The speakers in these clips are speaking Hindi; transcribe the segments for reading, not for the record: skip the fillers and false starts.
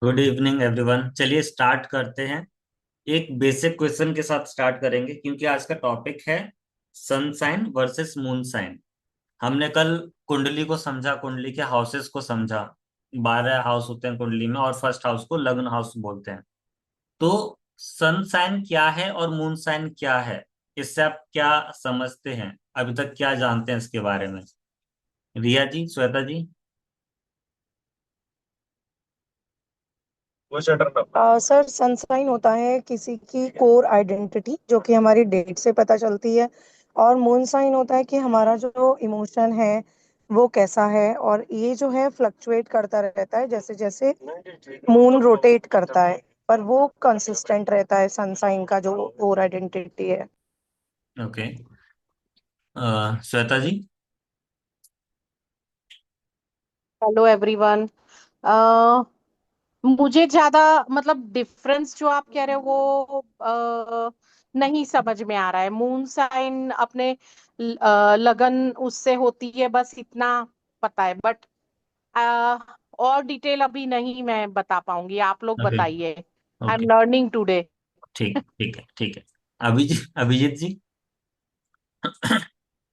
Good evening everyone. चलिए स्टार्ट करते हैं। एक बेसिक क्वेश्चन के साथ स्टार्ट करेंगे क्योंकि आज का टॉपिक है sun sign versus moon sign. हमने कल कुंडली को समझा, कुंडली के हाउसेस को समझा। 12 हाउस होते हैं कुंडली में और फर्स्ट हाउस को लग्न हाउस बोलते हैं। तो सन साइन क्या है और मून साइन क्या है, इससे आप क्या समझते हैं, अभी तक क्या जानते हैं इसके बारे में? रिया जी, श्वेता जी। सर, सनसाइन होता है किसी की कोर आइडेंटिटी जो कि हमारी डेट से पता चलती है। और मून साइन होता है कि हमारा जो इमोशन है वो कैसा है, और ये जो है फ्लक्चुएट करता रहता है जैसे जैसे मून रोटेट करता है। पर वो कंसिस्टेंट रहता है सनसाइन का जो कोर आइडेंटिटी है। Okay. Shweta ji. Hello everyone. Uh मुझे ज्यादा मतलब डिफरेंस जो आप कह रहे हो वो नहीं समझ में आ रहा है। मून साइन अपने लगन उससे होती है, बस इतना पता है। बट और डिटेल अभी नहीं मैं बता पाऊंगी, आप लोग ओके। बताइए। I am okay. Learning today. ठीक ठीक है, ठीक है। अभिजीत जी।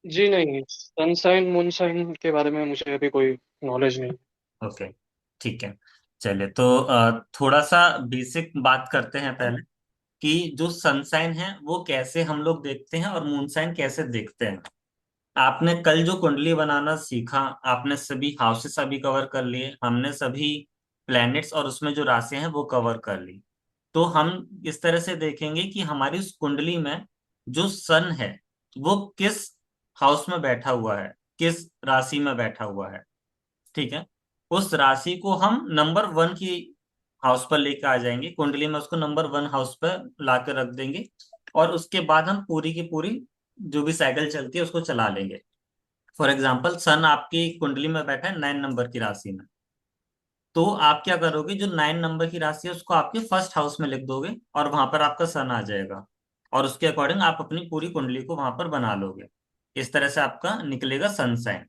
जी नहीं, सनसाइन मूनसाइन के बारे में मुझे अभी कोई नॉलेज नहीं। ओके। ठीक है। चलिए तो थोड़ा सा बेसिक बात करते हैं पहले कि जो सनसाइन है वो कैसे हम लोग देखते हैं और मून साइन कैसे देखते हैं। आपने कल जो कुंडली बनाना सीखा, आपने सभी हाउसेस अभी कवर कर लिए, हमने सभी प्लैनेट्स और उसमें जो राशियां हैं वो कवर कर ली। तो हम इस तरह से देखेंगे कि हमारी उस कुंडली में जो सन है वो किस हाउस में बैठा हुआ है, किस राशि में बैठा हुआ है। ठीक है। उस राशि को हम नंबर वन की हाउस पर लेकर आ जाएंगे, कुंडली में उसको नंबर वन हाउस पर ला कर रख देंगे। और उसके बाद हम पूरी की पूरी जो भी साइकिल चलती है उसको चला लेंगे। फॉर एग्जाम्पल सन आपकी कुंडली में बैठा है 9 नंबर की राशि में। तो आप क्या करोगे, जो 9 नंबर की राशि है उसको आपके फर्स्ट हाउस में लिख दोगे और वहां पर आपका सन आ जाएगा। और उसके अकॉर्डिंग आप अपनी पूरी कुंडली को वहां पर बना लोगे। इस तरह से आपका निकलेगा सन साइन।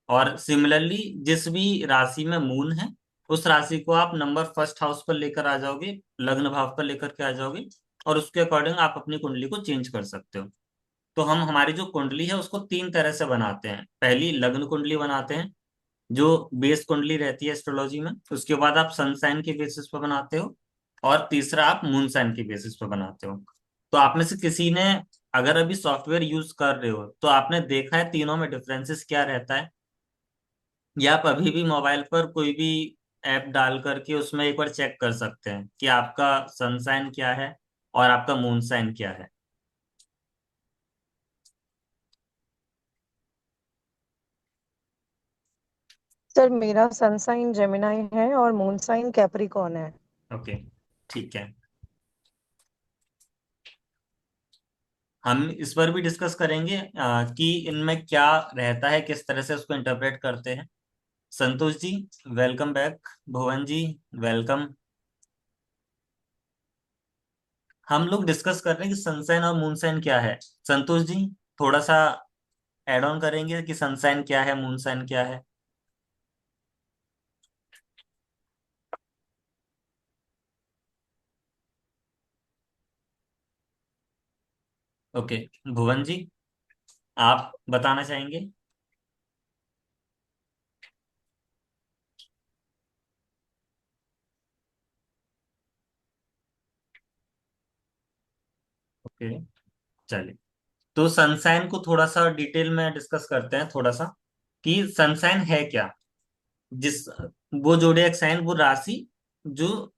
और सिमिलरली जिस भी राशि में मून है उस राशि को आप नंबर फर्स्ट हाउस पर लेकर आ जाओगे, लग्न भाव पर लेकर के आ जाओगे। और उसके अकॉर्डिंग आप अपनी कुंडली को चेंज कर सकते हो। तो हम हमारी जो कुंडली है उसको तीन तरह से बनाते हैं। पहली लग्न कुंडली बनाते हैं, जो बेस कुंडली रहती है एस्ट्रोलॉजी में। उसके बाद आप सन साइन के बेसिस पर बनाते हो। और तीसरा आप मून साइन के बेसिस पर बनाते हो। तो आप में से किसी ने अगर अभी सॉफ्टवेयर यूज कर रहे हो तो आपने देखा है तीनों में डिफरेंसेस क्या रहता है? या आप अभी भी मोबाइल पर कोई भी ऐप डाल करके उसमें एक बार चेक कर सकते हैं कि आपका सन साइन क्या है और आपका मून साइन क्या है। सर, मेरा सनसाइन जेमिनाई है और मून साइन कैप्रिकॉर्न है। ओके। ठीक है। हम इस पर भी डिस्कस करेंगे कि इनमें क्या रहता है, किस तरह से उसको इंटरप्रेट करते हैं। Santosh ji, welcome back. भुवन जी, वेलकम। हम लोग डिस्कस कर रहे हैं कि सनसाइन और मूनसाइन क्या है। संतोष जी, थोड़ा सा एड ऑन करेंगे कि सनसाइन क्या है, मूनसाइन क्या है? ओके। भुवन जी, आप बताना चाहेंगे? ओके। चलिए, तो सनसाइन को थोड़ा सा डिटेल में डिस्कस करते हैं थोड़ा सा कि सनसाइन है क्या। जिस वो जोडिएक साइन, वो राशि जो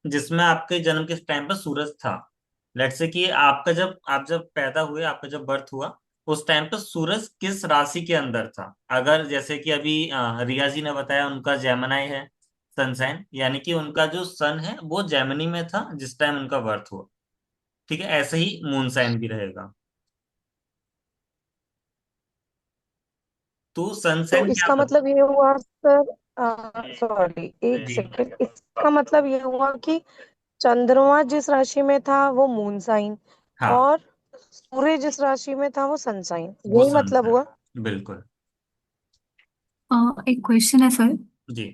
जिसमें आपके जन्म के टाइम पर सूरज था। लेट्स से कि आपका जब आप जब पैदा हुए, आपका जब बर्थ हुआ, उस टाइम पर सूरज किस राशि के अंदर था। अगर जैसे कि अभी रिया जी ने बताया उनका जेमिनाई है सनसाइन, यानी कि उनका जो सन है वो जेमिनी में था जिस टाइम उनका बर्थ हुआ। ठीक है, ऐसे ही मून साइन भी रहेगा। तो तो सनसाइन क्या इसका होता मतलब ये हुआ सर, सॉरी एक है? सेकंड, इसका मतलब ये हुआ कि चंद्रमा जिस राशि में था वो मून साइन, हाँ, और सूर्य जिस राशि में था वो सन साइन, वो यही मतलब हुआ। सनसाइन बिल्कुल। एक क्वेश्चन है सर। जी।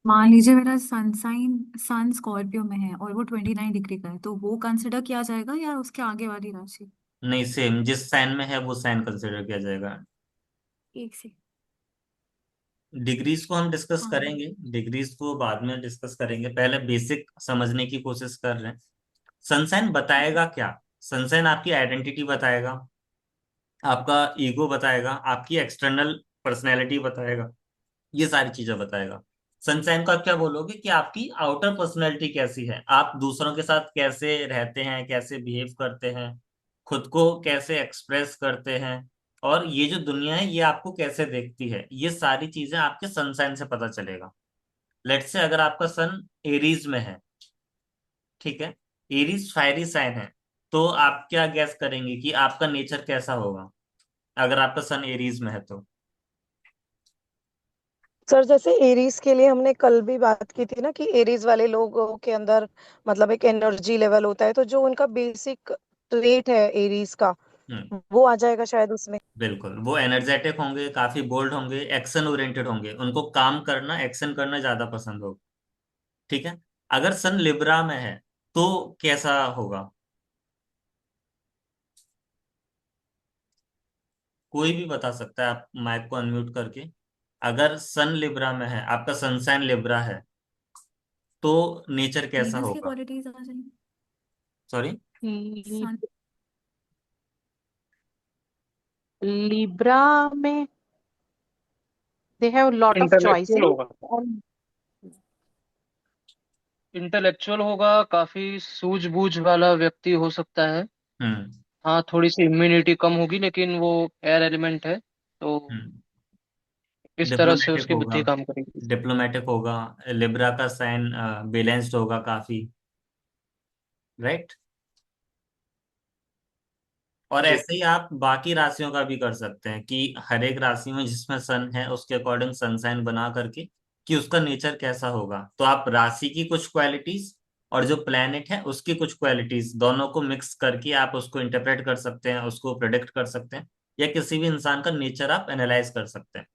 मान लीजिए मेरा सन स्कॉर्पियो में है और वो 29 डिग्री का है, तो वो कंसिडर किया जाएगा या उसके आगे वाली राशि? नहीं, सेम जिस साइन में है वो साइन कंसिडर किया जाएगा। एक से। डिग्रीज को हम डिस्कस हाँ। करेंगे, डिग्रीज को बाद में डिस्कस करेंगे, पहले बेसिक समझने की कोशिश कर रहे हैं। सनसाइन बताएगा क्या? सनसाइन आपकी आइडेंटिटी बताएगा, आपका ईगो बताएगा, आपकी एक्सटर्नल पर्सनैलिटी बताएगा, ये सारी चीजें बताएगा। सनसाइन को आप क्या बोलोगे कि आपकी आउटर पर्सनैलिटी कैसी है, आप दूसरों के साथ कैसे रहते हैं, कैसे बिहेव करते हैं, खुद को कैसे एक्सप्रेस करते हैं, और ये जो दुनिया है ये आपको कैसे देखती है, ये सारी चीजें आपके सनसाइन से पता चलेगा। लेट्स से अगर आपका सन एरीज में है, ठीक है, एरीज फायरी साइन है, तो आप क्या गैस करेंगे कि आपका नेचर कैसा होगा अगर आपका सन एरीज में है तो? सर जैसे एरीज के लिए हमने कल भी बात की थी ना कि एरीज वाले लोगों के अंदर मतलब एक एनर्जी लेवल होता है, तो जो उनका बेसिक ट्रेट है एरीज का, हम्म। वो आ जाएगा शायद उसमें। बिल्कुल, वो एनर्जेटिक होंगे, काफी बोल्ड होंगे, एक्शन ओरिएंटेड होंगे, उनको काम करना, एक्शन करना ज्यादा पसंद होगा। ठीक है। अगर सन लिब्रा में है तो कैसा होगा? कोई भी बता सकता है, आप माइक को अनम्यूट करके। अगर सन लिब्रा में है, आपका सनसाइन लिब्रा है, तो नेचर कैसा वीनस की होगा? क्वालिटीज आ जाएंगी। सॉरी। सन। लिब्रा में they have lot of intellectual choices. होगा, इंटेलेक्चुअल होगा, काफी सूझबूझ वाला व्यक्ति हो सकता है। हम्म। हाँ, थोड़ी सी इम्यूनिटी कम होगी, लेकिन वो एयर एलिमेंट है, तो हम्म। इस तरह से डिप्लोमेटिक उसकी होगा, बुद्धि काम करेगी। डिप्लोमेटिक होगा। लिब्रा का साइन बैलेंस्ड होगा काफी, राइट। और जी। ऐसे ही आप बाकी राशियों का भी कर सकते हैं कि हर एक राशि में जिसमें सन है उसके अकॉर्डिंग सन साइन बना करके कि उसका नेचर कैसा होगा, तो आप राशि की कुछ क्वालिटीज और जो प्लेनेट है उसकी कुछ क्वालिटीज दोनों को मिक्स करके आप उसको इंटरप्रेट कर सकते हैं, उसको प्रेडिक्ट कर सकते हैं, या किसी भी इंसान का नेचर आप एनालाइज कर सकते हैं।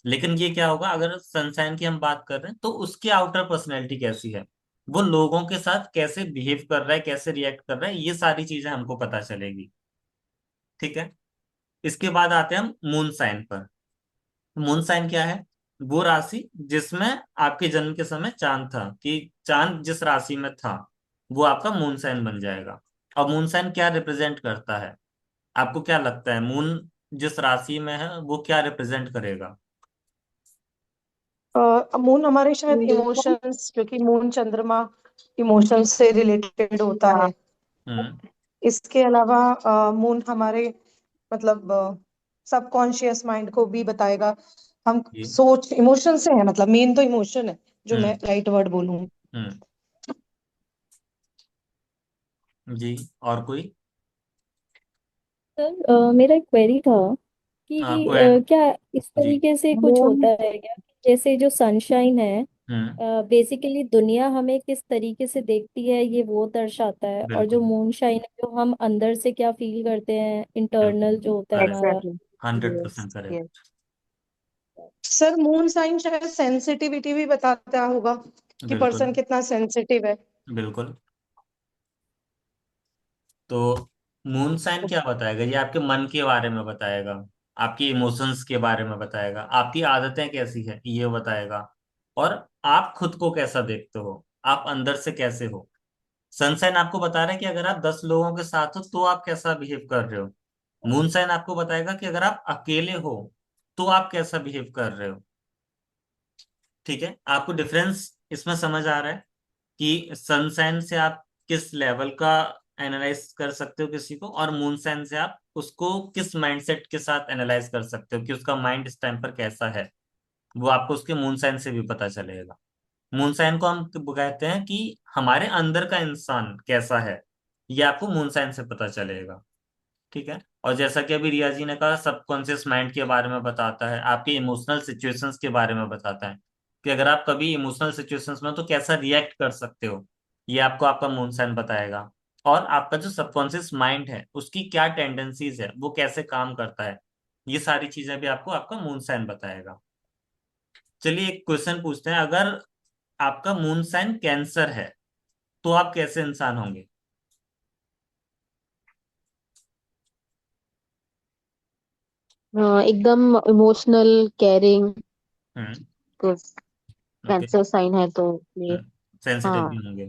लेकिन ये क्या होगा, अगर सनसाइन की हम बात कर रहे हैं तो उसकी आउटर पर्सनैलिटी कैसी है, वो लोगों के साथ कैसे बिहेव कर रहा है, कैसे रिएक्ट कर रहा है, ये सारी चीजें हमको पता चलेगी। ठीक है। इसके बाद आते हैं हम मून साइन पर। मून साइन क्या है? वो राशि जिसमें आपके जन्म के समय चांद था, कि चांद जिस राशि में था वो आपका मून साइन बन जाएगा। अब मून साइन क्या रिप्रेजेंट करता है? आपको क्या लगता है मून जिस राशि में है वो क्या रिप्रेजेंट करेगा? मून हमारे शायद इमोशंस, क्योंकि मून चंद्रमा इमोशंस से रिलेटेड होता है। हम्म। इसके अलावा मून हमारे मतलब सबकॉन्शियस माइंड को भी बताएगा। हम जी। सोच इमोशन से है, मतलब मेन तो इमोशन है, जो मैं हम्म। राइट वर्ड बोलूं। हम्म। जी। और कोई? सर मेरा एक क्वेरी था कि क्वेन। क्या इस जी। तरीके से कुछ होता है क्या कि जैसे जो सनशाइन है, हम्म। बेसिकली दुनिया हमें किस तरीके से देखती है ये वो दर्शाता है, और जो बिल्कुल। मूनशाइन है जो हम अंदर से क्या फील करते हैं, बिल्कुल इंटरनल जो होता है करेक्ट। हमारा। Exactly. Yes 100% yes. Correct. Sir moon sign शायद सेंसिटिविटी भी बताता होगा कि बिल्कुल। पर्सन कितना सेंसिटिव है। बिल्कुल। तो मून साइन क्या बताएगा? ये आपके मन के बारे में बताएगा, आपके इमोशंस के बारे में बताएगा, आपकी आदतें कैसी है ये बताएगा, और आप खुद को कैसा देखते हो, आप अंदर से कैसे हो। सनसाइन आपको बता रहा है कि अगर आप 10 लोगों के साथ हो तो आप कैसा बिहेव कर रहे हो। मून साइन आपको बताएगा कि अगर आप अकेले हो तो आप कैसा बिहेव कर रहे हो। ठीक है, आपको डिफरेंस इसमें समझ आ रहा है कि सन साइन से आप किस लेवल का एनालाइज कर सकते हो किसी को, और मून साइन से आप उसको किस माइंडसेट के साथ एनालाइज कर सकते हो कि उसका माइंड इस टाइम पर कैसा है। वो आपको उसके मून साइन से भी पता चलेगा। मून साइन को हम कहते हैं कि हमारे अंदर का इंसान कैसा है, ये आपको मून साइन से पता चलेगा। ठीक है। और जैसा कि अभी रिया जी ने कहा, सबकॉन्शियस माइंड के बारे में बताता है, आपके इमोशनल सिचुएशंस के बारे में बताता है, कि अगर आप कभी इमोशनल सिचुएशंस में हो तो कैसा रिएक्ट कर सकते हो, ये आपको आपका मून साइन बताएगा। और आपका जो सबकॉन्शियस माइंड है उसकी क्या टेंडेंसीज है, वो कैसे काम करता है, ये सारी चीजें भी आपको आपका मून साइन बताएगा। चलिए एक क्वेश्चन पूछते हैं। अगर आपका मून साइन कैंसर है, तो आप कैसे इंसान होंगे? एकदम इमोशनल, केयरिंग। हम्म। ओके। कैंसर साइन है तो ये। सेंसिटिव भी हाँ, होंगे।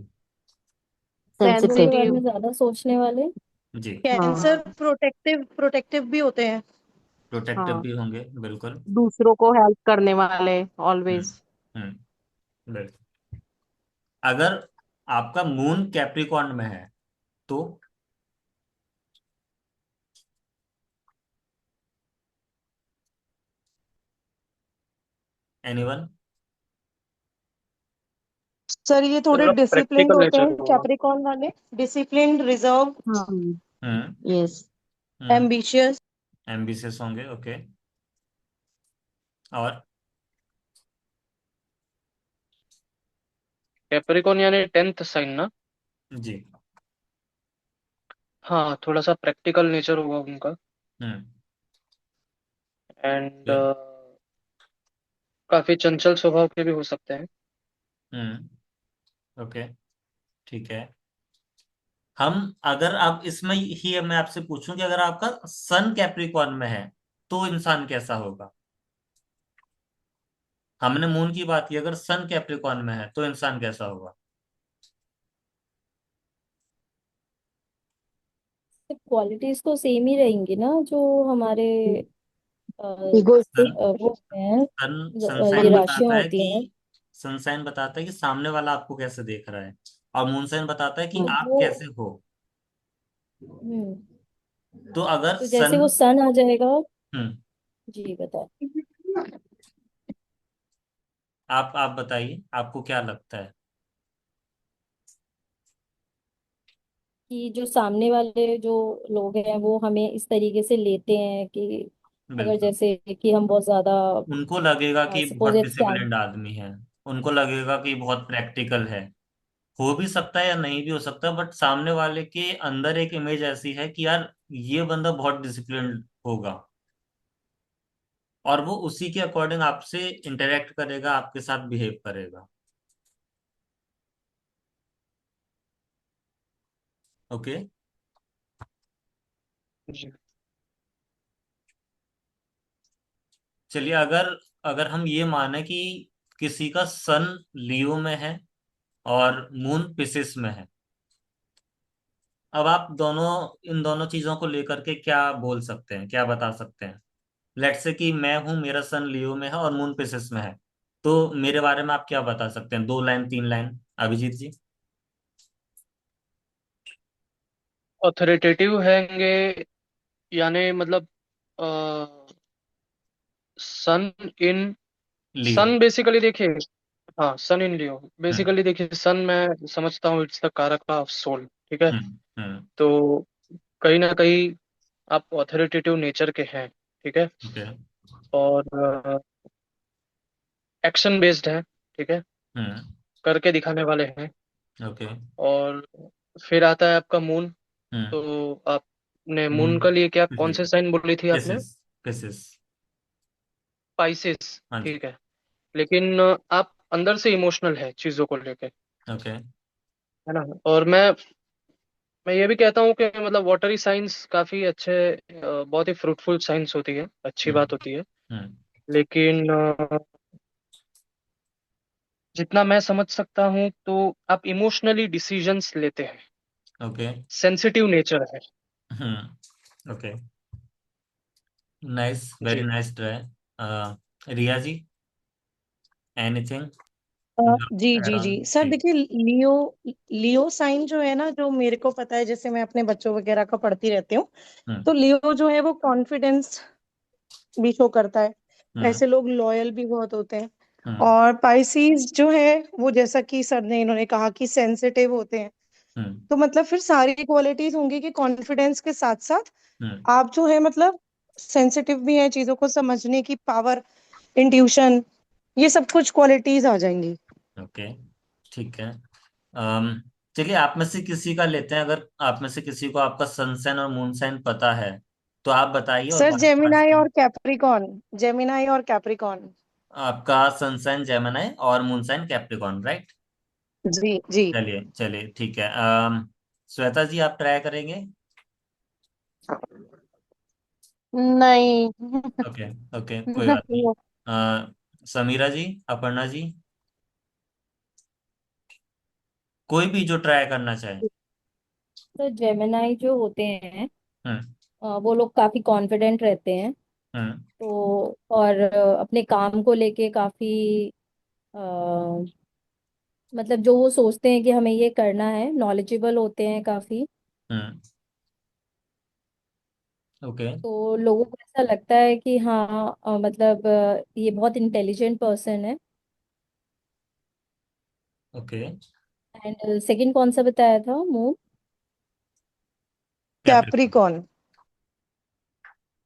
पैसों के सेंसिटिव। बारे में ज्यादा सोचने वाले। जी। कैंसर हाँ। प्रोटेक्टिव प्रोटेक्टिव भी होते हैं। प्रोटेक्टिव हाँ, भी होंगे, बिल्कुल। दूसरों को हेल्प करने वाले, हम्म। ऑलवेज। बिल्कुल। अगर आपका मून कैप्रिकॉर्न में है तो? एनीवन? सर ये थोड़े थोड़ा डिसिप्लिन्ड प्रैक्टिकल होते नेचर हैं होगा। कैप्रिकॉर्न वाले, डिसिप्लिन्ड, रिजर्व, हाँ। हम्म। यस। हम्म। एम्बिशियस। एम्बिशियस होंगे, ओके। और? कैप्रिकॉर्न यानी 10th साइन ना? जी। हाँ, थोड़ा सा प्रैक्टिकल नेचर होगा उनका। हम्म। And okay. काफी चंचल स्वभाव के भी हो सकते हैं। हम्म। ओके। ठीक है। हम, अगर आप इसमें ही मैं आपसे पूछूं कि अगर आपका सन कैप्रिकॉर्न में है तो इंसान कैसा होगा? हमने मून की बात की, अगर सन कैप्रिकॉर्न में है तो इंसान कैसा होगा? क्वालिटीज तो सेम ही रहेंगी ना, जो हमारे अ, इगोइस्टिक। सन वो हैं, सन ये सनसाइन राशियां बताता है होती कि, हैं। सनसाइन बताता है कि सामने वाला आपको कैसे देख रहा है, और मून साइन बताता है कि आप वो कैसे हो। हम्म तो अगर तो जैसे सन, वो सन आ जाएगा। हम्म, जी बताओ। आप बताइए, आपको क्या लगता है? कि जो सामने वाले जो लोग हैं वो हमें इस तरीके से लेते हैं कि अगर बिल्कुल। जैसे कि हम बहुत ज्यादा उनको लगेगा कि सपोज बहुत इट्स कैन। डिसिप्लिन्ड आदमी है, उनको लगेगा कि बहुत प्रैक्टिकल है। हो भी सकता है या नहीं भी हो सकता, बट सामने वाले के अंदर एक इमेज ऐसी है कि यार ये बंदा बहुत डिसिप्लिन्ड होगा, और वो उसी के अकॉर्डिंग आपसे इंटरेक्ट करेगा, आपके साथ बिहेव करेगा। ओके। जी। चलिए, अगर अगर हम ये माने कि किसी का सन लियो में है और मून पिसिस में है, अब आप दोनों, इन दोनों चीजों को लेकर के क्या बोल सकते हैं, क्या बता सकते हैं? लेट्स से कि मैं हूं, मेरा सन लियो में है और मून पिसिस में है, तो मेरे बारे में आप क्या बता सकते हैं? 2 लाइन, 3 लाइन, अभिजीत जी। ऑथोरिटेटिव हैंगे, यानी मतलब सन इन लियो। सन बेसिकली देखिए। हाँ, सन इन लियो हम्म। बेसिकली देखिए, सन मैं समझता हूँ इट्स द कारक ऑफ सोल। ठीक है। हम्म। हम्म। तो कहीं ना कहीं आप ऑथोरिटेटिव नेचर के हैं। ठीक है। ओके। और एक्शन बेस्ड है। ठीक है। हम्म। करके दिखाने वाले हैं। ओके। और फिर आता है आपका मून। हम्म। तो आपने मून मून का लिए क्या, कौन पिसिस। से साइन बोली थी आपने? पिसिस। पिसिस। स्पाइसेस। हाँ जी। ठीक है। लेकिन आप अंदर से इमोशनल है चीजों को लेके। ओके। है ना? और मैं ये भी कहता हूँ कि मतलब वाटरी साइंस काफी अच्छे, बहुत ही फ्रूटफुल साइंस होती है, अच्छी बात हम्म। होती है। हम्म। लेकिन जितना मैं समझ सकता हूँ तो आप इमोशनली डिसीजंस लेते हैं। ओके। सेंसिटिव नेचर है। हम्म। ओके। नाइस, वेरी जी। Nice try. Riya ji, anything जी जी जी अराउंड सर, जी? देखिए लियो, लियो साइन जो है ना, जो मेरे को पता है, जैसे मैं अपने बच्चों वगैरह का पढ़ती रहती हूँ, हम्म। तो लियो जो है वो कॉन्फिडेंस भी शो करता है। हम्म। ऐसे लोग लॉयल भी बहुत होते हैं। हम्म। और पाइसीज जो है वो, जैसा कि सर ने इन्होंने कहा कि सेंसिटिव होते हैं। हम्म। तो मतलब फिर सारी क्वालिटीज होंगी कि कॉन्फिडेंस के साथ साथ हम्म। आप जो है मतलब सेंसिटिव भी हैं, चीजों को समझने की पावर, इंट्यूशन, ये सब कुछ क्वालिटीज आ जाएंगी। ओके। ठीक है। अम, चलिए, आप में से किसी का लेते हैं। अगर आप में से किसी को आपका सन साइन और मून साइन पता है तो आप बताइए, और सर बाकी जेमिनाई और पार्टिसिपेंट। कैप्रिकॉन, जेमिनाई और कैप्रिकॉन। आपका सनसाइन जेमिनी और मूनसाइन कैप्रिकॉर्न, राइट? जी जी। चलिए चलिए, ठीक है। श्वेता जी, आप ट्राई करेंगे? नहीं। ओके ओके, कोई बात नहीं। नहीं। समीरा जी, अपर्णा जी, कोई भी जो ट्राई करना चाहे। तो जेमिनाई जो होते हैं, हम्म वो लोग काफी कॉन्फिडेंट रहते हैं। हम्म तो और अपने काम को लेके काफी मतलब जो वो सोचते हैं कि हमें ये करना है, नॉलेजेबल होते हैं काफी। हम्म। ओके तो लोगों को ऐसा लगता है कि हाँ मतलब ये बहुत इंटेलिजेंट पर्सन है। ओके। एंड सेकंड कौन सा बताया था, moon? Capricorn.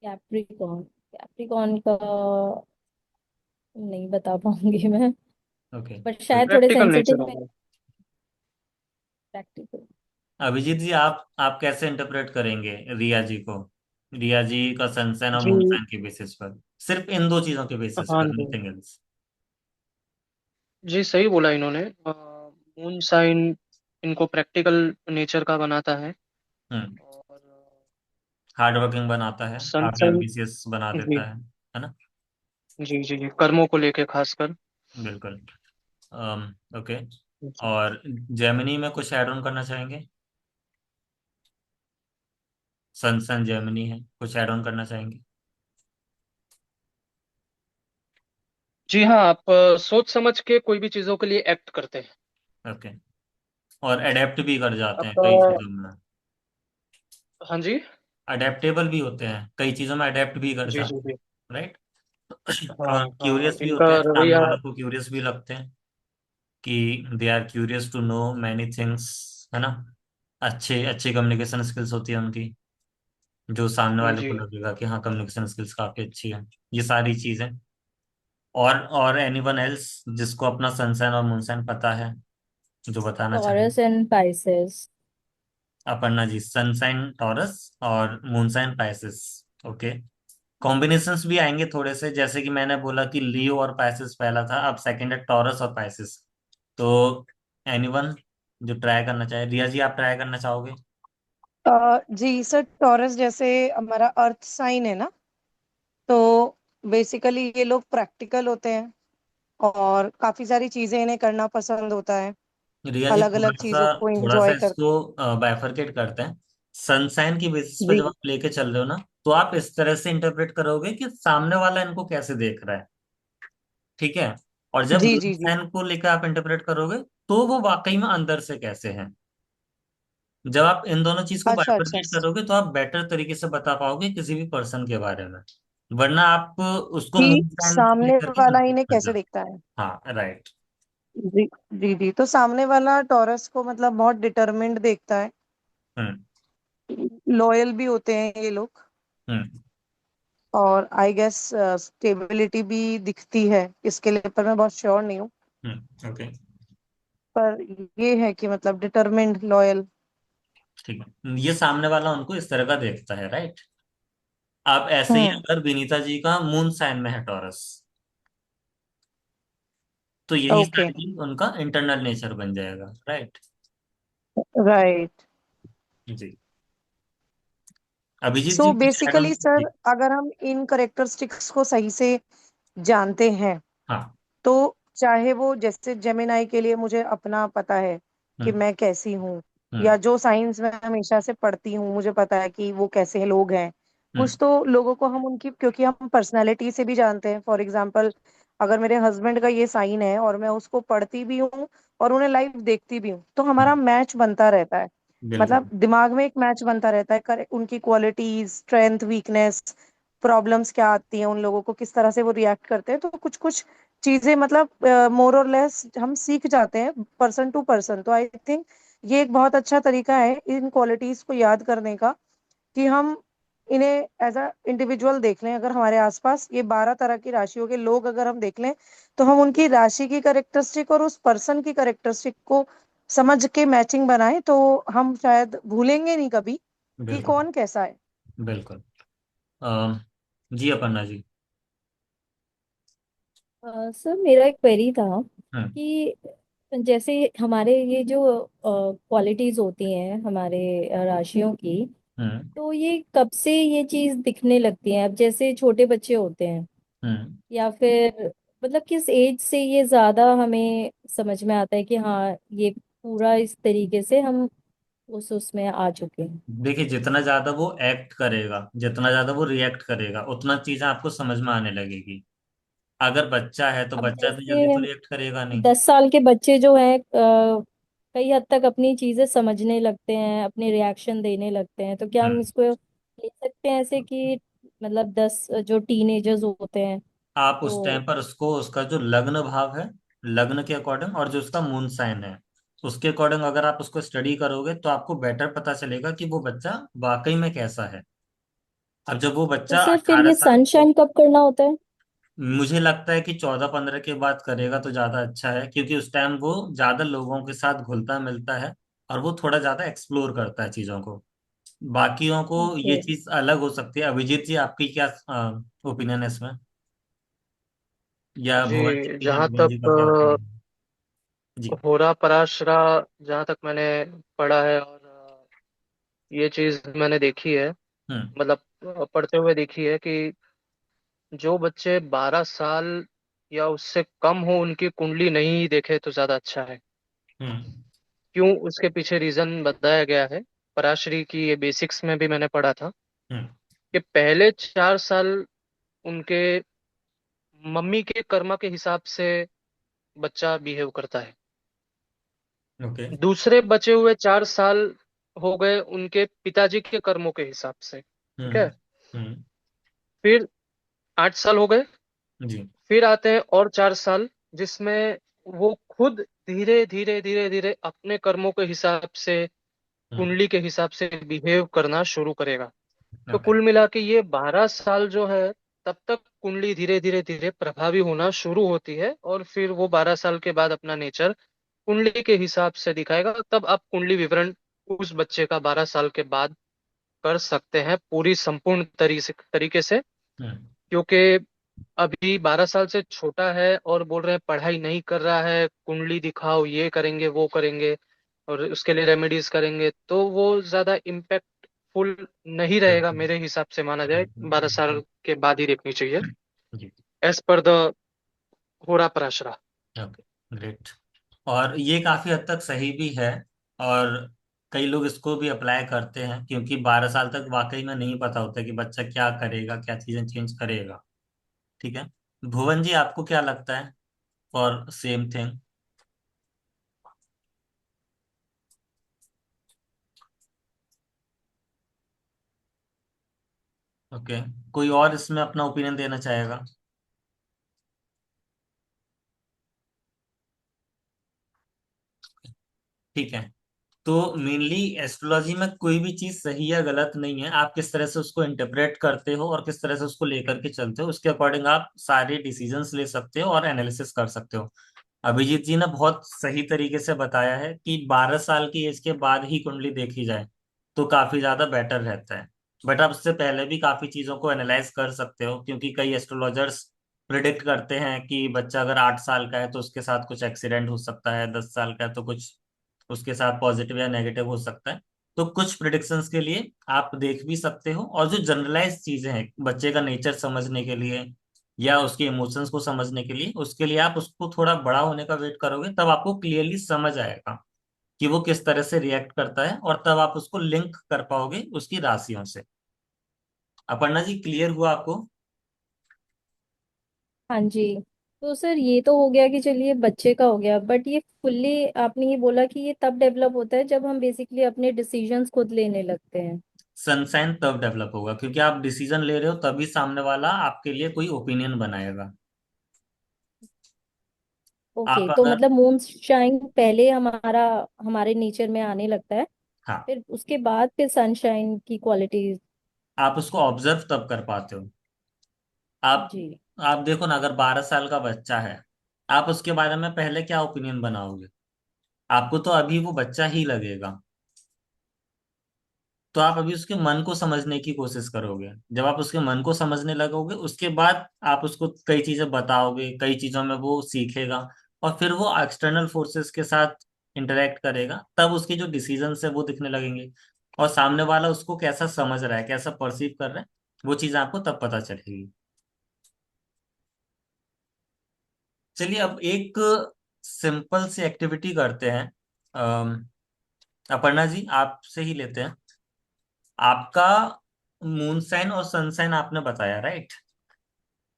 Capricorn. Capricorn. Capricorn का नहीं बता पाऊंगी मैं, ओके, बट कोई शायद थोड़े प्रैक्टिकल नेचर सेंसिटिव है। होगा। प्रैक्टिकल। अभिजीत जी, आप कैसे इंटरप्रेट करेंगे रिया जी को? रिया जी का सनसाइन और जी मूनसाइन के बेसिस पर, सिर्फ इन दो चीजों के बेसिस हाँ पर, जी। Nothing else. जी सही बोला इन्होंने। मून साइन इनको प्रैक्टिकल नेचर का बनाता है। हम्म। और हार्ड वर्किंग बनाता है, सन काफी साइन। एम्बिशियस बना जी देता है ना? जी जी जी, कर्मों को लेके खासकर। बिल्कुल। ओके। जी और जेमिनी में कुछ ऐड ऑन करना चाहेंगे? सनसाइन जेमिनी है, कुछ ऐड ऑन करना चाहेंगे? जी हाँ, आप सोच समझ के कोई भी चीजों के लिए एक्ट करते हैं। ओके। और अडेप्ट भी कर जाते हैं आपका। कई चीजों में। हाँ जी। अडेप्टेबल भी होते हैं, कई चीजों में अडेप्ट भी कर जी जी जाते हैं, जी। राइट? हाँ और हाँ, क्यूरियस भी इनका होते हैं, सामने रवैया। वालों को क्यूरियस भी लगते हैं, कि they are curious to know many things, है ना? अच्छे अच्छी कम्युनिकेशन स्किल्स होती है उनकी, जो सामने वाले को जी लगेगा कि हाँ, कम्युनिकेशन स्किल्स काफी अच्छी है। ये सारी चीजें। और एनीवन एल्स जिसको अपना सनसाइन और मूनसाइन पता है, जो बताना चाहेंगे? Taurus and Pisces. Aparna ji, sun sign Taurus और मूनसाइन पाइसेस। ओके। कॉम्बिनेशंस भी आएंगे थोड़े से, जैसे कि मैंने बोला कि लियो और पाइसेस पहला था, अब सेकंड है टॉरस और पाइसेस। तो एनीवन जो ट्राई करना चाहे? रिया जी, आप ट्राई करना चाहोगे? जी सर, टॉरस जैसे हमारा अर्थ साइन है ना, तो बेसिकली ये लोग प्रैक्टिकल होते हैं और काफी सारी चीजें इन्हें करना पसंद होता है। रिया जी, अलग अलग चीजों को थोड़ा सा एंजॉय इसको करते बाइफरकेट करते हैं। सनसाइन की बेसिस हैं। पर जी जब आप लेके चल रहे हो ना, तो आप इस तरह से इंटरप्रेट करोगे कि सामने वाला इनको कैसे देख रहा है, ठीक है? और जब जी जी जी। मूनसाइन को लेकर आप इंटरप्रेट करोगे, तो वो वाकई में अंदर से कैसे है। जब आप इन दोनों चीज को अच्छा अच्छा। बाइफरकेट करोगे, तो आप बेटर तरीके से बता पाओगे किसी भी पर्सन के बारे में। वरना आप उसको कि मूनसाइन को सामने लेकर के वाला कंफ्यूज इन्हें कर कैसे जाते। देखता है। हाँ, राइट। जी जी जी। तो सामने वाला टॉरस को मतलब बहुत डिटरमिन्ड देखता है। हम्म लॉयल भी होते हैं ये लोग। हम्म और आई गेस स्टेबिलिटी भी दिखती है इसके लिए, पर मैं बहुत श्योर नहीं हूँ। ओके, पर ये है कि मतलब डिटरमिन्ड, लॉयल। ठीक है। ये सामने वाला उनको इस तरह का देखता है, राइट? अब ऐसे ही हम्म। अगर विनीता जी का मून साइन में है टॉरस, तो यही ओके। सारी उनका इंटरनल नेचर बन जाएगा, राइट? राइट। जी। अभिजीत जी, सो कुछ ऐड ऑन? बेसिकली जी। सर, अगर हम इन करेक्टरिस्टिक्स को सही से जानते हैं, हाँ। तो चाहे वो जैसे जेमिनाई के लिए मुझे अपना पता है कि हम्म मैं कैसी हूँ, या हम्म जो साइंस में हमेशा से पढ़ती हूँ मुझे पता है कि वो कैसे लोग हैं। हम्म कुछ तो लोगों को हम उनकी, क्योंकि हम पर्सनालिटी से भी जानते हैं। फॉर एग्जाम्पल, अगर मेरे हस्बैंड का ये साइन है और मैं उसको पढ़ती भी हूँ और उन्हें लाइव देखती भी हूँ, तो हमारा हम्म, मैच बनता रहता है। बिल्कुल मतलब दिमाग में एक मैच बनता रहता है, उनकी क्वालिटीज, स्ट्रेंथ, वीकनेस, प्रॉब्लम्स क्या आती हैं उन लोगों को, किस तरह से वो रिएक्ट करते हैं। तो कुछ कुछ चीजें मतलब मोर और लेस हम सीख जाते हैं पर्सन टू पर्सन। तो आई थिंक ये एक बहुत अच्छा तरीका है इन क्वालिटीज को याद करने का, कि हम इन्हें एज अ इंडिविजुअल देख लें। अगर हमारे आसपास ये 12 तरह की राशियों के लोग अगर हम देख लें, तो हम उनकी राशि की करेक्टरिस्टिक और उस पर्सन की करेक्टरिस्टिक को समझ के मैचिंग बनाएं, तो हम शायद भूलेंगे नहीं कभी कि बिल्कुल कौन कैसा है। बिल्कुल। अम, जी, अपर्णा जी। सर मेरा एक क्वेरी था हम्म। कि जैसे हमारे ये जो क्वालिटीज होती हैं हमारे राशियों की, हम्म। तो ये कब से ये चीज दिखने लगती है? अब जैसे छोटे बच्चे होते हैं, हम्म। या फिर मतलब किस एज से ये ज्यादा हमें समझ में आता है कि हाँ ये पूरा इस तरीके से हम उसमें आ चुके हैं? देखिए, जितना ज्यादा वो एक्ट करेगा, जितना ज्यादा वो रिएक्ट करेगा, उतना चीजें आपको समझ में आने लगेगी। अगर बच्चा है तो अब बच्चा इतनी जल्दी जैसे तो रिएक्ट करेगा नहीं। 10 साल के बच्चे जो हैं कई हद तक अपनी चीजें समझने लगते हैं, अपने रिएक्शन देने लगते हैं, तो क्या हम हम्म। इसको ले सकते हैं ऐसे कि मतलब 10 जो टीनेजर्स होते हैं आप उस तो? टाइम पर उसको उसका जो लग्न भाव है, लग्न के अकॉर्डिंग, और जो उसका मून साइन है, उसके अकॉर्डिंग अगर आप उसको स्टडी करोगे तो आपको बेटर पता चलेगा कि वो बच्चा वाकई में कैसा है। अब जब वो तो बच्चा सर फिर 18 ये साल सनशाइन कब करना होता है? मुझे लगता है कि 14-15 के बाद करेगा तो ज्यादा अच्छा है, क्योंकि उस टाइम वो ज्यादा लोगों के साथ घुलता मिलता है, और वो थोड़ा ज्यादा एक्सप्लोर करता है चीजों को। बाकियों को ओके। ये चीज अलग हो सकती है। अभिजीत जी, आपकी क्या ओपिनियन है इसमें? या जी, भुवन जी की, हाँ, जहाँ भुवन जी का क्या तक ओपिनियन है? जी। होरा पराशरा, जहाँ तक मैंने पढ़ा है और ये चीज मैंने देखी है, हम्म। मतलब पढ़ते हुए देखी है कि जो बच्चे 12 साल या उससे कम हो उनकी कुंडली नहीं देखे तो ज्यादा अच्छा है। हम्म। क्यों, उसके पीछे रीजन बताया गया है। पराशरी की ये बेसिक्स में भी मैंने पढ़ा था हम्म। कि पहले 4 साल उनके मम्मी के कर्म के हिसाब से बच्चा बिहेव करता है। ओके। दूसरे बचे हुए 4 साल हो गए उनके पिताजी के कर्मों के हिसाब से। ठीक हम्म। है। हम्म। फिर 8 साल हो गए। जी। फिर आते हैं और 4 साल, जिसमें वो खुद धीरे धीरे धीरे धीरे अपने कर्मों के हिसाब से, हम्म। कुंडली के हिसाब से बिहेव करना शुरू करेगा। तो ओके। कुल मिला के ये 12 साल जो है, तब तक कुंडली धीरे धीरे धीरे प्रभावी होना शुरू होती है, और फिर वो 12 साल के बाद अपना नेचर कुंडली के हिसाब से दिखाएगा। तब आप कुंडली विवरण उस बच्चे का 12 साल के बाद कर सकते हैं पूरी संपूर्ण तरीके से। हम्म। क्योंकि अभी 12 साल से छोटा है और बोल रहे हैं पढ़ाई नहीं कर रहा है, कुंडली दिखाओ, ये करेंगे वो करेंगे और उसके लिए रेमेडीज करेंगे, तो वो ज्यादा इम्पैक्टफुल नहीं रहेगा बिल्कुल। मेरे हिसाब से। माना जाए 12 साल के बाद ही देखनी चाहिए, जी। एज पर द होरा पराशरा। ओके। ग्रेट। और ये काफी हद तक सही भी है, और कई लोग इसको भी अप्लाई करते हैं, क्योंकि 12 साल तक वाकई में नहीं पता होता कि बच्चा क्या करेगा, क्या चीजें चेंज करेगा। ठीक है। भुवन जी, आपको क्या लगता है फॉर सेम थिंग? ओके। कोई और इसमें अपना ओपिनियन देना चाहेगा? ठीक है। तो मेनली एस्ट्रोलॉजी में कोई भी चीज सही या गलत नहीं है, आप किस तरह से उसको इंटरप्रेट करते हो और किस तरह से उसको लेकर के चलते हो, उसके अकॉर्डिंग आप सारे डिसीजंस ले सकते हो और एनालिसिस कर सकते हो। अभिजीत जी ने बहुत सही तरीके से बताया है कि 12 साल की एज के बाद ही कुंडली देखी जाए तो काफी ज्यादा बेटर रहता है। बट आप उससे पहले भी काफी चीजों को एनालाइज कर सकते हो, क्योंकि कई एस्ट्रोलॉजर्स प्रिडिक्ट करते हैं कि बच्चा अगर 8 साल का है तो उसके साथ कुछ एक्सीडेंट हो सकता है, 10 साल का है तो कुछ उसके साथ पॉजिटिव या नेगेटिव हो सकता है। तो कुछ प्रिडिक्शंस के लिए आप देख भी सकते हो, और जो जनरलाइज चीजें हैं बच्चे का नेचर समझने के लिए या उसके इमोशंस को समझने के लिए, उसके लिए आप उसको थोड़ा बड़ा होने का वेट करोगे, तब आपको क्लियरली समझ आएगा कि वो किस तरह से रिएक्ट करता है, और तब आप उसको लिंक कर पाओगे उसकी राशियों से। अपर्णा जी, क्लियर हुआ आपको? हाँ जी। तो सर ये तो हो गया कि चलिए बच्चे का हो गया, बट ये फुल्ली आपने ये बोला कि ये तब डेवलप होता है जब हम बेसिकली अपने डिसीजंस खुद लेने लगते हैं। सनसाइन तब डेवलप होगा, क्योंकि आप डिसीजन ले रहे हो, तभी सामने वाला आपके लिए कोई ओपिनियन बनाएगा। आप ओके, तो अगर, मतलब मून शाइन पहले हमारा हमारे नेचर में आने लगता है, हाँ, फिर उसके बाद फिर सनशाइन की क्वालिटीज। आप उसको ऑब्जर्व तब कर पाते हो। आप जी। आप देखो ना, अगर 12 साल का बच्चा है, आप उसके बारे में पहले क्या ओपिनियन बनाओगे? आपको तो अभी वो बच्चा ही लगेगा। तो आप अभी उसके मन को समझने की कोशिश करोगे। जब आप उसके मन को समझने लगोगे, उसके बाद आप उसको कई चीजें बताओगे, कई चीजों में वो सीखेगा, और फिर वो एक्सटर्नल फोर्सेस के साथ इंटरेक्ट करेगा, तब उसके जो डिसीजंस है वो दिखने लगेंगे। और सामने वाला उसको कैसा समझ रहा है, कैसा परसीव कर रहा है, वो चीज आपको तब पता चलेगी। चलिए अब एक सिंपल सी एक्टिविटी करते हैं। अपर्णा जी, आपसे ही लेते हैं। आपका मून साइन और सन साइन आपने बताया, राइट?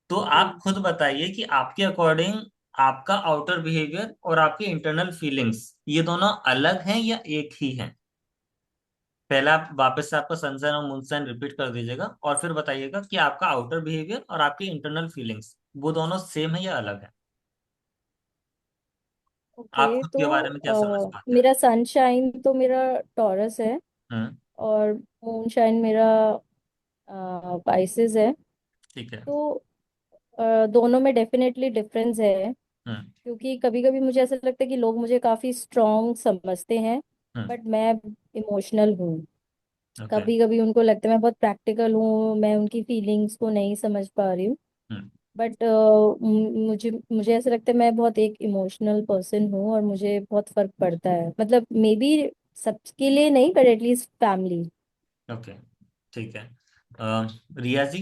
तो आप खुद बताइए कि आपके अकॉर्डिंग आपका आउटर बिहेवियर और आपकी इंटरनल फीलिंग्स, ये दोनों अलग हैं या एक ही हैं? पहले आप वापस से आपका सन साइन और मून साइन रिपीट कर दीजिएगा, और फिर बताइएगा कि आपका आउटर बिहेवियर और आपकी इंटरनल फीलिंग्स, वो दोनों सेम है या अलग है। आप ओके, खुद तो के बारे में क्या समझ पाते हैं? मेरा सनशाइन तो मेरा टॉरस है, हम्म। और मूनशाइन मेरा पाइसेस है। ठीक है। तो दोनों में डेफिनेटली डिफरेंस है, हम्म। क्योंकि कभी कभी मुझे ऐसा लगता है कि लोग मुझे काफी स्ट्रांग समझते हैं, हम्म। बट मैं इमोशनल हूँ। ओके। कभी कभी उनको लगता है मैं बहुत प्रैक्टिकल हूँ, मैं उनकी फीलिंग्स को नहीं समझ पा रही हूँ। हम्म। बट मुझे मुझे ऐसा लगता है मैं बहुत एक इमोशनल पर्सन हूँ, और मुझे बहुत फर्क पड़ता है, मतलब मे बी सबके लिए नहीं, बट एटलीस्ट फैमिली। ओके। ठीक है। रिया जी,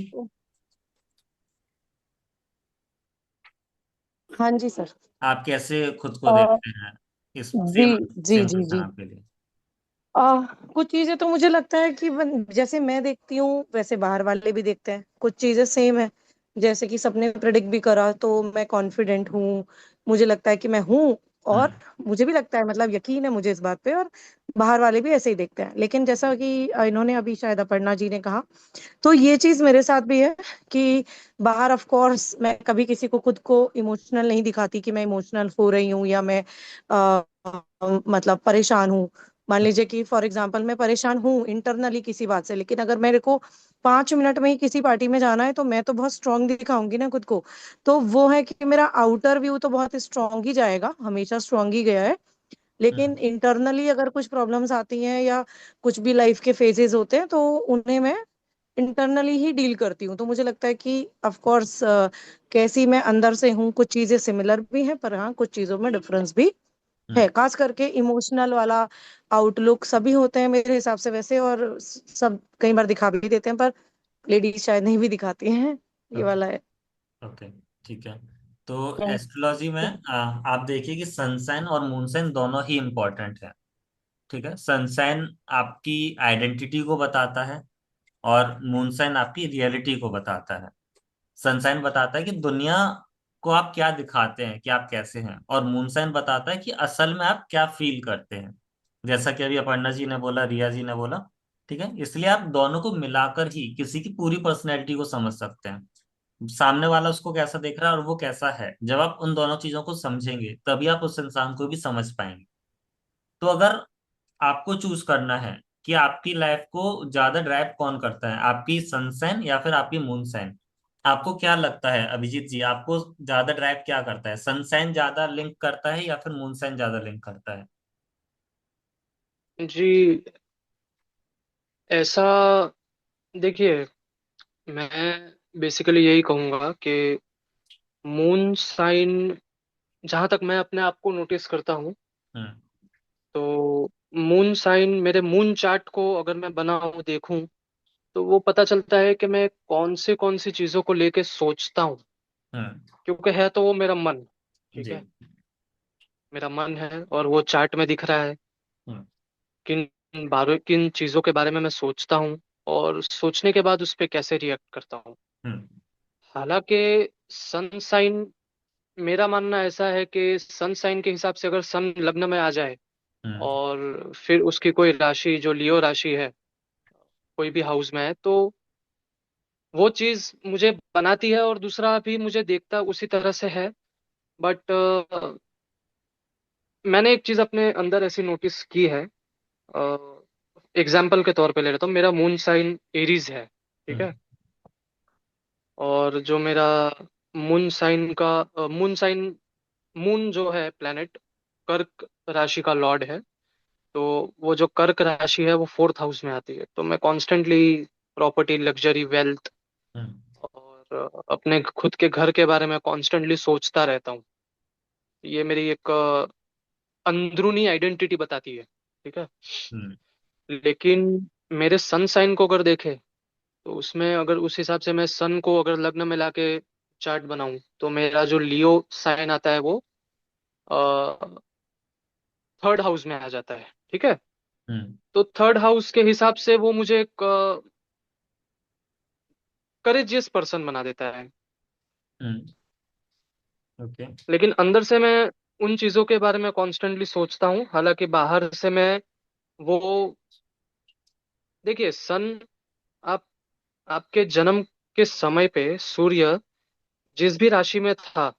हाँ जी सर। आप कैसे खुद को आ, देखते हैं? इस जी सेम जी सेम जी क्वेश्चन जी। आपके लिए। कुछ चीजें तो मुझे लगता है कि जैसे मैं देखती हूँ वैसे बाहर वाले भी देखते हैं, कुछ चीजें सेम है। जैसे कि सबने प्रेडिक्ट भी करा, तो मैं कॉन्फिडेंट हूँ, मुझे लगता है कि मैं हूँ। और हम्म। मुझे भी लगता है, मतलब यकीन है मुझे इस बात पे, और बाहर वाले भी ऐसे ही देखते हैं। लेकिन जैसा कि इन्होंने अभी शायद अपर्णा जी ने कहा, तो ये चीज मेरे साथ भी है कि बाहर ऑफ कोर्स मैं कभी किसी को खुद को इमोशनल नहीं दिखाती कि मैं इमोशनल हो रही हूँ या मैं मतलब परेशान हूँ। मान लीजिए कि फॉर एग्जाम्पल मैं परेशान हूँ इंटरनली किसी बात से, लेकिन अगर मेरे को 5 मिनट में ही किसी पार्टी में जाना है, तो मैं तो बहुत स्ट्रांग दिखाऊंगी ना खुद को। तो वो है कि मेरा आउटर व्यू तो बहुत स्ट्रांग ही जाएगा, हमेशा स्ट्रांग ही गया है। लेकिन हम्म। इंटरनली अगर कुछ प्रॉब्लम्स आती हैं या कुछ भी लाइफ के फेजेस होते हैं, तो उन्हें मैं इंटरनली ही डील करती हूँ। तो मुझे लगता है कि ऑफ कोर्स कैसी मैं अंदर से हूँ, कुछ चीजें सिमिलर भी हैं, पर हाँ कुछ चीजों में डिफरेंस भी है, हम्म। खास करके इमोशनल वाला आउटलुक सभी होते हैं मेरे हिसाब से वैसे, और सब कई बार दिखा भी देते हैं, पर लेडीज शायद नहीं भी दिखाती हैं, ये ओके। वाला है। ओके। ठीक है। तो हाँ। एस्ट्रोलॉजी में आप देखिए कि सनसाइन और मूनसाइन दोनों ही इम्पोर्टेंट है। ठीक है। सनसाइन आपकी आइडेंटिटी को बताता है, और मूनसाइन आपकी रियलिटी को बताता है। सनसाइन बताता है कि दुनिया को आप क्या दिखाते हैं, कि आप कैसे हैं, और मूनसाइन बताता है कि असल में आप क्या फील करते हैं। जैसा कि अभी अपर्णा जी ने बोला, रिया जी ने बोला। ठीक है। इसलिए आप दोनों को मिलाकर ही किसी की पूरी पर्सनैलिटी को समझ सकते हैं। सामने वाला उसको कैसा देख रहा है और वो कैसा है, जब आप उन दोनों चीजों को समझेंगे तभी आप उस इंसान को भी समझ पाएंगे। तो अगर आपको चूज करना है कि आपकी लाइफ को ज्यादा ड्राइव कौन करता है, आपकी सनसाइन या फिर आपकी मूनसाइन, आपको क्या लगता है अभिजीत जी, आपको ज्यादा ड्राइव क्या करता है? सनसाइन ज्यादा लिंक करता है या फिर मूनसाइन ज्यादा लिंक करता है? जी, ऐसा देखिए, मैं बेसिकली यही कहूंगा कि मून साइन, जहां तक मैं अपने आप को नोटिस करता हूँ, हम्म। तो मून साइन मेरे मून चार्ट को अगर मैं बनाऊं देखूं, तो वो पता चलता है कि मैं कौन सी चीजों को लेके सोचता हूँ। हम्म। क्योंकि है तो वो मेरा मन, ठीक जी। है, मेरा मन है और वो चार्ट में दिख रहा है हम्म। किन चीजों के बारे में मैं सोचता हूँ, और सोचने के बाद उस पर कैसे रिएक्ट करता हूँ। हम्म। हालांकि सन साइन, मेरा मानना ऐसा है कि सन साइन के हिसाब से अगर सन लग्न में आ जाए, हम्म। और फिर उसकी कोई राशि जो लियो राशि है, कोई भी हाउस में है, तो वो चीज मुझे बनाती है, और दूसरा भी मुझे देखता उसी तरह से है। बट मैंने एक चीज अपने अंदर ऐसी नोटिस की है। एग्जाम्पल के तौर पे ले लेता हूँ, मेरा मून साइन एरीज है, ठीक हम्म। है, और जो मेरा मून साइन, मून जो है प्लेनेट, कर्क राशि का लॉर्ड है, तो वो जो कर्क राशि है वो फोर्थ हाउस में आती है, तो मैं कॉन्स्टेंटली प्रॉपर्टी, लग्जरी, वेल्थ हम्म। और अपने खुद के घर के बारे में कॉन्स्टेंटली सोचता रहता हूँ। ये मेरी एक अंदरूनी आइडेंटिटी बताती है, ठीक है। हम्म। लेकिन मेरे सन साइन को अगर देखे, तो उसमें अगर उस हिसाब से मैं सन को अगर लग्न में लाके चार्ट बनाऊं, तो मेरा जो लियो साइन आता है वो थर्ड हाउस में आ जाता है, ठीक है। हम्म। तो थर्ड हाउस के हिसाब से वो मुझे एक करेजियस पर्सन बना देता है। हम्म। ओके। लेकिन अंदर से मैं उन चीजों के बारे में कॉन्स्टेंटली सोचता हूँ, हालांकि बाहर से मैं वो, देखिए सन, आप आपके जन्म के समय पे सूर्य जिस भी राशि में था,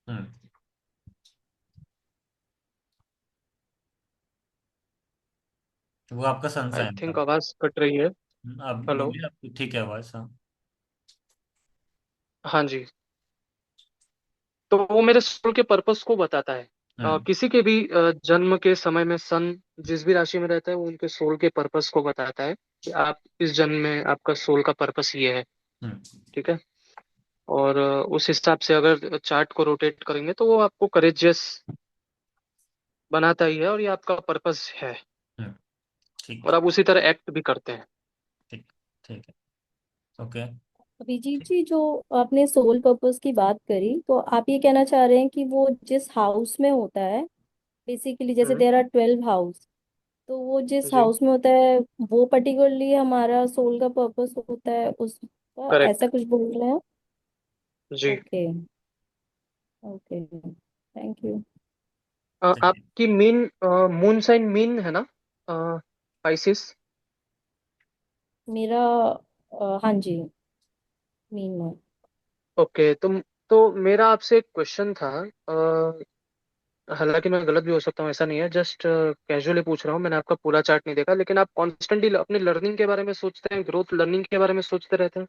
हम्म। वो आपका आई सनसाइन था। थिंक आवाज कट रही है। अब हेलो। बोलिए, आपकी ठीक है आवाज, हाँ। हाँ जी। तो वो मेरे सोल के पर्पस को बताता है। हम्म। किसी के भी जन्म के समय में सन जिस भी राशि में रहता है वो उनके सोल के पर्पस को बताता है कि आप इस जन्म में आपका सोल का पर्पस ये है, हम्म। ठीक है। और उस हिसाब से अगर चार्ट को रोटेट करेंगे तो वो आपको करेजियस बनाता ही है, और ये आपका पर्पस है, हम्म। ठीक और है। आप उसी तरह एक्ट भी करते हैं। ठीक। ठीक है। ओके। अभिजीत जी, जो आपने सोल पर्पस की बात करी, तो आप ये कहना चाह रहे हैं कि वो जिस हाउस में होता है, बेसिकली जैसे हम्म। देयर आर 12 हाउस, तो वो जिस जी। हाउस में होता है वो पर्टिकुलरली हमारा सोल का पर्पस होता है उसका, करेक्ट। ऐसा कुछ बोल रहे हैं? जी। ओके। Okay, thank you. चलिए। आपकी मीन मून साइन मीन है ना, स्पाइसिस। मेरा हाँ जी, मीन में। ओके। तो मेरा आपसे एक क्वेश्चन था। हालांकि मैं गलत भी हो सकता हूँ, ऐसा नहीं है, जस्ट कैजुअली पूछ रहा हूँ, मैंने आपका पूरा चार्ट नहीं देखा। लेकिन आप कॉन्स्टेंटली अपनी लर्निंग के बारे में सोचते हैं, ग्रोथ लर्निंग के बारे में सोचते रहते हैं,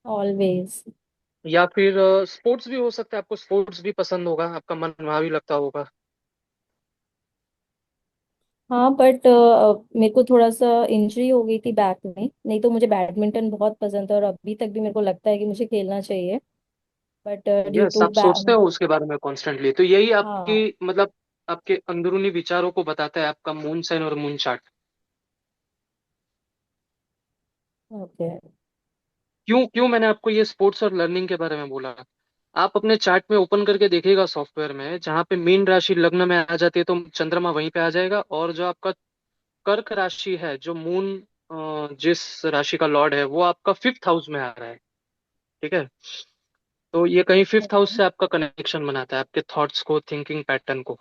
ऑलवेज। या फिर स्पोर्ट्स भी हो सकता है, आपको स्पोर्ट्स भी पसंद होगा, आपका मन वहाँ भी लगता होगा। हाँ, बट मेरे को थोड़ा सा इंजरी हो गई थी बैक में, नहीं तो मुझे बैडमिंटन बहुत पसंद है और अभी तक भी मेरे को लगता है कि मुझे खेलना चाहिए, बट ड्यू यस, टू आप सोचते हो उसके बारे में कॉन्स्टेंटली, तो यही आपकी हाँ। मतलब आपके अंदरूनी विचारों को बताता है आपका मून साइन और मून चार्ट। ओके। क्यों क्यों मैंने आपको ये स्पोर्ट्स और लर्निंग के बारे में बोला, आप अपने चार्ट में ओपन करके देखिएगा सॉफ्टवेयर में, जहाँ पे मीन राशि लग्न में आ जाती है तो चंद्रमा वहीं पे आ जाएगा, और जो आपका कर्क राशि है, जो मून जिस राशि का लॉर्ड है वो आपका फिफ्थ हाउस में आ रहा है, ठीक है। तो ये कहीं फिफ्थ हाउस से आपका कनेक्शन बनाता है आपके थॉट्स को, थिंकिंग पैटर्न को,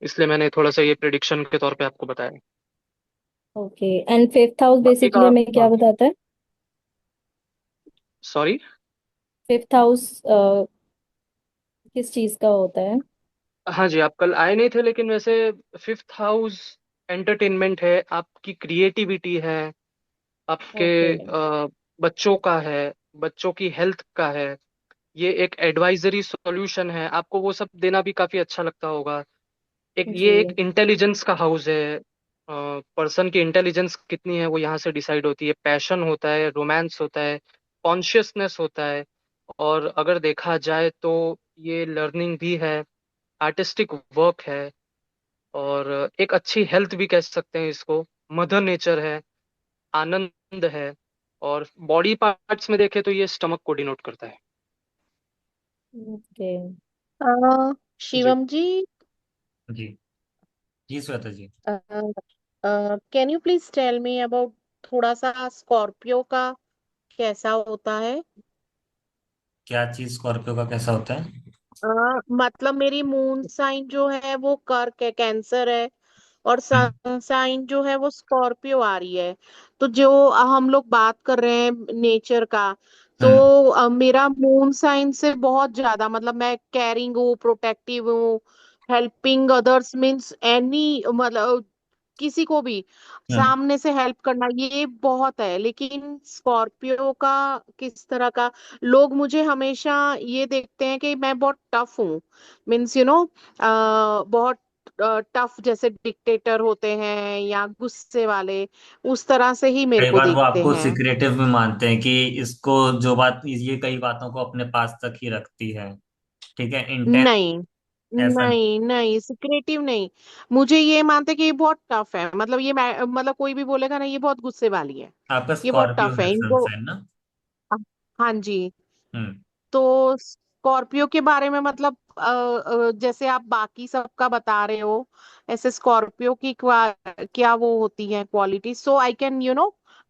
इसलिए मैंने थोड़ा सा ये प्रिडिक्शन के तौर पे आपको बताया। ओके, एंड फिफ्थ हाउस बाकी बेसिकली का, हमें क्या हाँ, बताता है? सॉरी। फिफ्थ हाउस किस चीज का होता है? हाँ जी, आप कल आए नहीं थे, लेकिन वैसे फिफ्थ हाउस एंटरटेनमेंट है, आपकी क्रिएटिविटी है, आपके ओके। बच्चों का है, बच्चों की हेल्थ का है। ये एक एडवाइजरी सॉल्यूशन है, आपको वो सब देना भी काफी अच्छा लगता होगा। जी। ये एक इंटेलिजेंस का हाउस है। पर्सन की इंटेलिजेंस कितनी है वो यहाँ से डिसाइड होती है, पैशन होता है, रोमांस होता है, कॉन्शियसनेस होता है, और अगर देखा जाए तो ये लर्निंग भी है, आर्टिस्टिक वर्क है, और एक अच्छी हेल्थ भी कह सकते हैं इसको, मदर नेचर है, आनंद है, और बॉडी पार्ट्स में देखे तो ये स्टमक को डिनोट करता है। ओके। जी। शिवम जी, जी। जी Shweta ji. Can you please tell me about थोड़ा सा स्कॉर्पियो का कैसा होता है? क्या चीज स्कॉर्पियो का कैसा होता है? मतलब मेरी मून साइन जो है वो कर्क है, कैंसर है, और हम्म। सन साइन जो है वो स्कॉर्पियो आ रही है। तो जो हम लोग बात कर रहे हैं नेचर का, तो हम्म। मेरा मून साइन से बहुत ज्यादा, मतलब मैं कैरिंग हूँ, प्रोटेक्टिव हूँ, हेल्पिंग अदर्स मीन्स एनी, मतलब किसी को भी हम्म। सामने से हेल्प करना, ये बहुत है। लेकिन स्कॉर्पियो का किस तरह का, लोग मुझे हमेशा ये देखते हैं कि मैं बहुत टफ हूँ, मीन्स बहुत टफ जैसे डिक्टेटर होते हैं या गुस्से वाले, उस तरह से ही मेरे कई को बार वो दिखते आपको हैं। सिक्रेटिव भी मानते हैं कि इसको जो बात, ये कई बातों को अपने पास तक ही रखती है। ठीक है, इंटेंस नहीं ऐसा नहीं। नहीं नहीं, सिक्रेटिव नहीं। मुझे ये मानते कि ये बहुत टफ है, मतलब ये मतलब कोई भी बोलेगा ना ये बहुत गुस्से वाली है, आपका ये बहुत स्कॉर्पियो टफ है है सन इनको। साइन ना? हाँ जी। हम्म। तो स्कॉर्पियो के बारे में मतलब जैसे आप बाकी सबका बता रहे हो, ऐसे स्कॉर्पियो की क्या वो होती है quality, so I can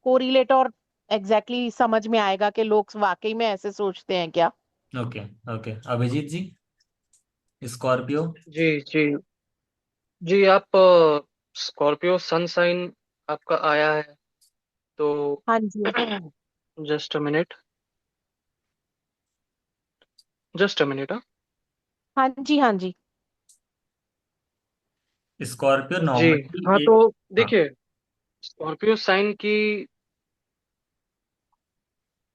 correlate, और एग्जैक्टली exactly समझ में आएगा कि लोग वाकई में ऐसे सोचते हैं क्या। Okay. Okay, Abhijit ji, Scorpio. जी जी जी। आप स्कॉर्पियो सन साइन आपका आया है तो हाँ जी just a minute, just a minute. हाँ जी हाँ जी। स्कॉर्पियो जी हाँ, नॉर्मली एक। तो हाँ। देखिए, स्कॉर्पियो साइन की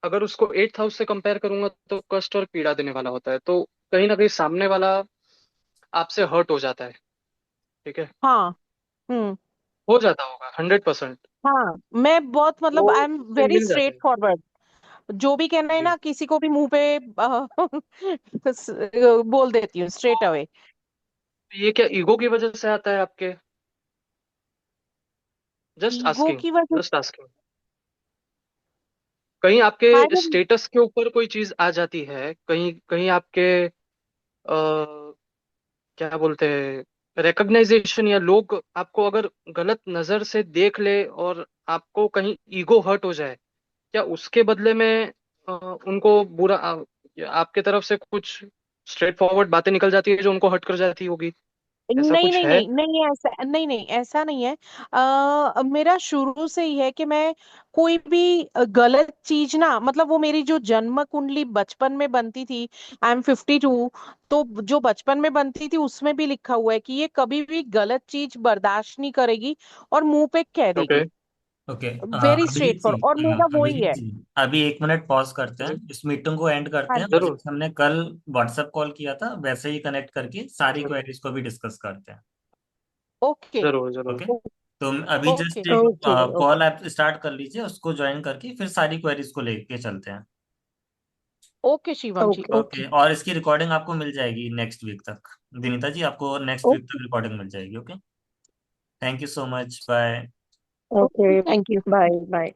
अगर उसको एट्थ हाउस से कंपेयर करूंगा तो कष्ट और पीड़ा देने वाला होता है, तो कहीं ना कहीं सामने वाला आपसे हर्ट हो जाता है। ठीक है, हाँ। हम्म। हो जाता होगा 100%। हाँ, मैं बहुत वो मतलब आई एम उससे वेरी मिल जाता स्ट्रेट है। फॉरवर्ड। जो भी कहना है जी, ना किसी को भी मुंह पे बोल देती हूँ स्ट्रेट तो अवे। ये क्या ईगो की वजह से आता है आपके? जस्ट ईगो आस्किंग, की वजह। Just asking. कहीं आई आपके डोंट। स्टेटस के ऊपर कोई चीज आ जाती है, कहीं कहीं आपके क्या बोलते हैं, रिकग्नाइजेशन, या लोग आपको अगर गलत नजर से देख ले और आपको कहीं ईगो हर्ट हो जाए, क्या उसके बदले में उनको आपके तरफ से कुछ स्ट्रेट फॉरवर्ड बातें निकल जाती है जो उनको हर्ट कर जाती होगी? ऐसा नहीं कुछ नहीं है? नहीं नहीं, ऐसा नहीं नहीं, ऐसा नहीं है। मेरा शुरू से ही है कि मैं कोई भी गलत चीज ना, मतलब वो मेरी जो जन्म कुंडली बचपन में बनती थी, आई एम 52, तो जो बचपन में बनती थी उसमें भी लिखा हुआ है कि ये कभी भी गलत चीज बर्दाश्त नहीं करेगी और मुंह पे कह ओके। देगी। Okay, very straight Abhijeet ji. For, और मेरा वही अभिजीत है। जी, अभी एक मिनट पॉज करते जी, हैं, इस मीटिंग को एंड करते हाँ हैं, और जी। जरूर जैसे हमने कल व्हाट्सएप कॉल किया था वैसे ही कनेक्ट करके सारी जरूर क्वेरीज को भी डिस्कस करते हैं। ओके जरूर जरूर। ओके। तो अभी ओके जस्ट एक ओके कॉल ओके। आप स्टार्ट कर लीजिए, उसको ज्वाइन करके फिर सारी क्वेरीज को लेके चलते हैं। ओके शिवम जी, ओके ओके। ओके, और इसकी रिकॉर्डिंग आपको मिल जाएगी नेक्स्ट वीक तक। विनीता जी, आपको नेक्स्ट वीक तक ओके रिकॉर्डिंग मिल जाएगी। Okay, thank you so much, bye. Okay. Okay, thank you. Bye bye.